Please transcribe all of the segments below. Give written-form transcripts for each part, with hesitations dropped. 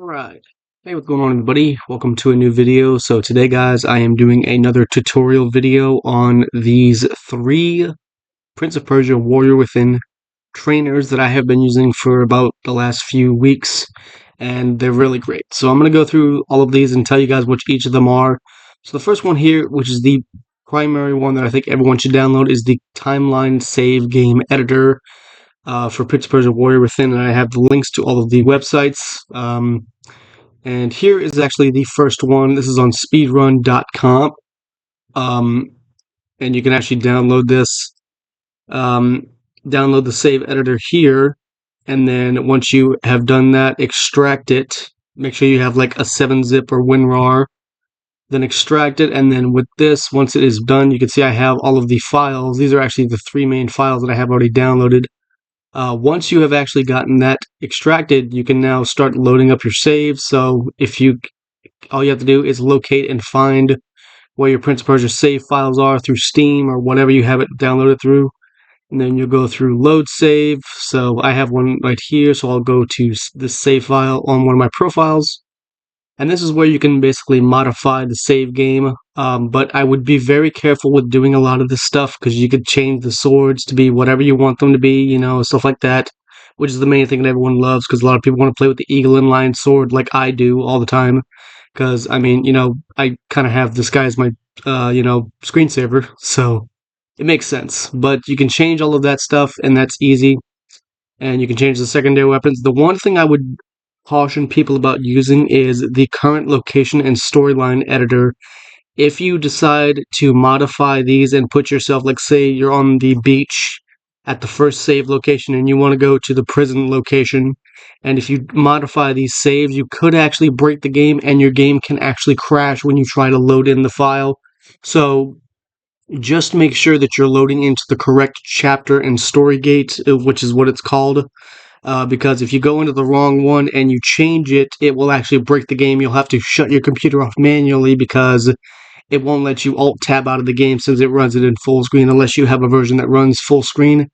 Alright. Hey, what's going on everybody? Welcome to a new video. So today guys, I am doing another tutorial video on these three Prince of Persia Warrior Within trainers that I have been using for about the last few weeks, and they're really great. So I'm going to go through all of these and tell you guys which each of them are. So the first one here, which is the primary one that I think everyone should download, is the Timeline Save Game Editor for Prince of Persia Warrior Within, and I have the links to all of the websites. And here is actually the first one. This is on speedrun.com. And you can actually download this. Download the save editor here. And then once you have done that, extract it. Make sure you have like a 7-zip or WinRAR. Then extract it. And then with this, once it is done, you can see I have all of the files. These are actually the three main files that I have already downloaded. Once you have actually gotten that extracted, you can now start loading up your saves. So all you have to do is locate and find where your Prince of Persia save files are through Steam or whatever you have it downloaded through. And then you'll go through load save. So I have one right here. So I'll go to this save file on one of my profiles. And this is where you can basically modify the save game. But I would be very careful with doing a lot of this stuff because you could change the swords to be whatever you want them to be, stuff like that. Which is the main thing that everyone loves because a lot of people want to play with the eagle and lion sword like I do all the time. Because, I mean, I kind of have this guy as my, screensaver. So it makes sense. But you can change all of that stuff and that's easy. And you can change the secondary weapons. The one thing I would caution people about using is the current location and storyline editor. If you decide to modify these and put yourself, like say you're on the beach at the first save location and you want to go to the prison location, and if you modify these saves, you could actually break the game and your game can actually crash when you try to load in the file. So just make sure that you're loading into the correct chapter and story gate, which is what it's called. Because if you go into the wrong one and you change it, it will actually break the game. You'll have to shut your computer off manually because it won't let you alt-tab out of the game since it runs it in full screen unless you have a version that runs full screen.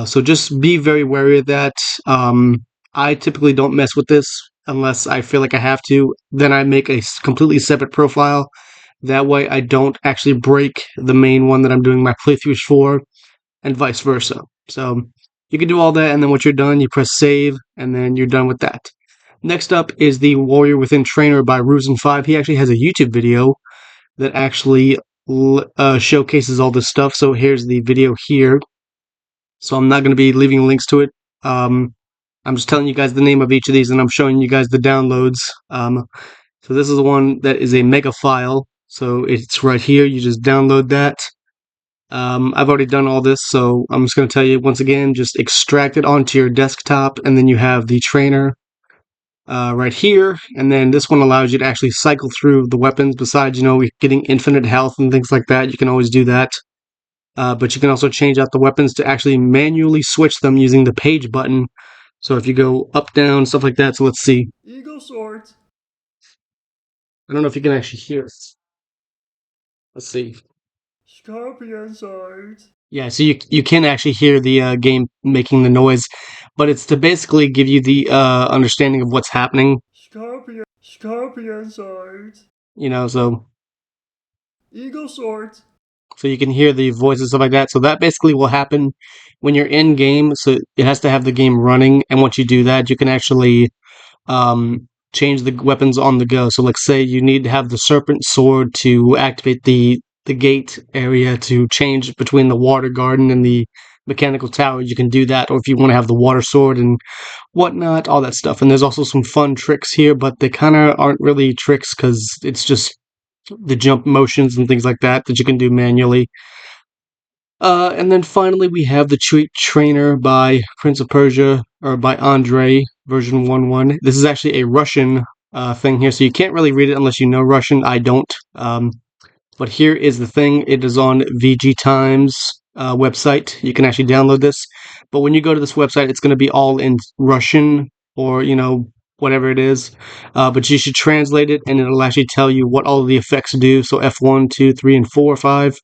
So just be very wary of that. I typically don't mess with this unless I feel like I have to. Then I make a completely separate profile. That way I don't actually break the main one that I'm doing my playthroughs for, and vice versa. So you can do all that, and then once you're done, you press save, and then you're done with that. Next up is the Warrior Within Trainer by Rusen 5. He actually has a YouTube video that actually showcases all this stuff. So here's the video here. So I'm not going to be leaving links to it. I'm just telling you guys the name of each of these, and I'm showing you guys the downloads. So this is the one that is a mega file. So it's right here. You just download that. I've already done all this, so I'm just going to tell you once again, just extract it onto your desktop, and then you have the trainer right here, and then this one allows you to actually cycle through the weapons. Besides, getting infinite health and things like that, you can always do that. But you can also change out the weapons to actually manually switch them using the page button. So if you go up, down, stuff like that. So let's see. Eagle sword. I don't know if you can actually hear it. Let's see. Scorpion sword. Yeah, so you can actually hear the game making the noise, but it's to basically give you the understanding of what's happening. Scorpion sword. So Eagle sword. so you can hear the voices and stuff like that. So that basically will happen when you're in game. So it has to have the game running, and once you do that, you can actually change the weapons on the go. So like say you need to have the serpent sword to activate the gate area to change between the water garden and the mechanical tower, you can do that. Or if you want to have the water sword and whatnot, all that stuff. And there's also some fun tricks here, but they kind of aren't really tricks because it's just the jump motions and things like that that you can do manually. And then finally we have the Trainer by Prince of Persia, or by Andre, version 1.1. This is actually a Russian thing here, so you can't really read it unless you know Russian. I don't. But here is the thing. It is on VG Times website. You can actually download this. But when you go to this website, it's going to be all in Russian or, whatever it is. But you should translate it, and it'll actually tell you what all of the effects do. So F1, 2, 3, and 4, 5.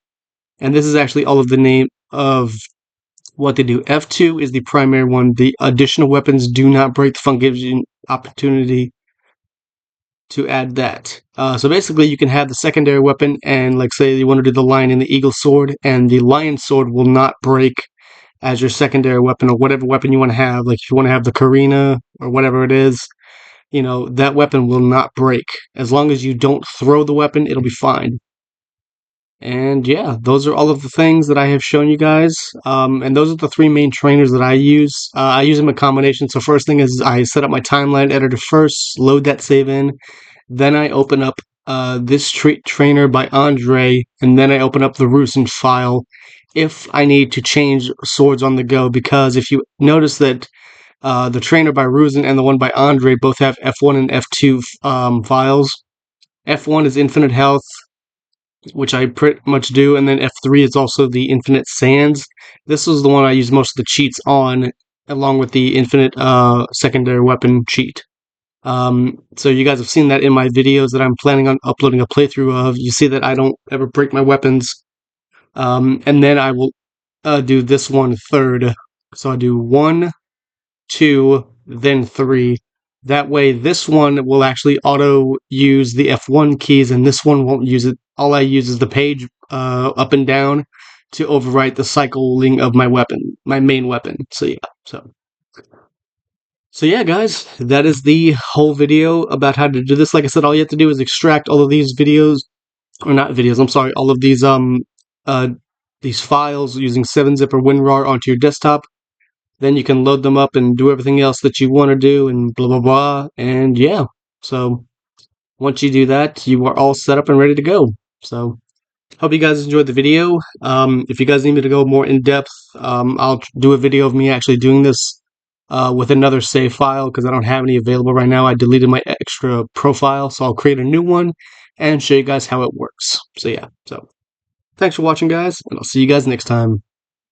And this is actually all of the name of what they do. F2 is the primary one. The additional weapons do not break. The fun gives you an opportunity to add that. So basically, you can have the secondary weapon, and like say you want to do the lion and the eagle sword, and the lion sword will not break as your secondary weapon or whatever weapon you want to have. Like if you want to have the Karina or whatever it is, that weapon will not break. As long as you don't throw the weapon, it'll be fine. And yeah, those are all of the things that I have shown you guys. And those are the three main trainers that I use. I use them in combination. So first thing is I set up my timeline editor first, load that save in. Then I open up this trainer by Andre, and then I open up the Rusen file if I need to change swords on the go. Because if you notice that the trainer by Rusen and the one by Andre both have F1 and F2 files. F1 is infinite health, which I pretty much do, and then F3 is also the infinite sands. This is the one I use most of the cheats on, along with the infinite secondary weapon cheat. So you guys have seen that in my videos that I'm planning on uploading a playthrough of. You see that I don't ever break my weapons. And then I will do this one third. So I do 1, 2, then 3. That way, this one will actually auto use the F1 keys, and this one won't use it. All I use is the page up and down to overwrite the cycling of my weapon, my main weapon. So yeah, so yeah, guys, that is the whole video about how to do this. Like I said, all you have to do is extract all of these videos, or not videos. I'm sorry, all of these files using 7-zip or WinRAR onto your desktop. Then you can load them up and do everything else that you want to do and blah, blah, blah. And yeah, so once you do that, you are all set up and ready to go. So hope you guys enjoyed the video. If you guys need me to go more in depth, I'll do a video of me actually doing this with another save file because I don't have any available right now. I deleted my extra profile, so I'll create a new one and show you guys how it works. So yeah, so thanks for watching, guys, and I'll see you guys next time.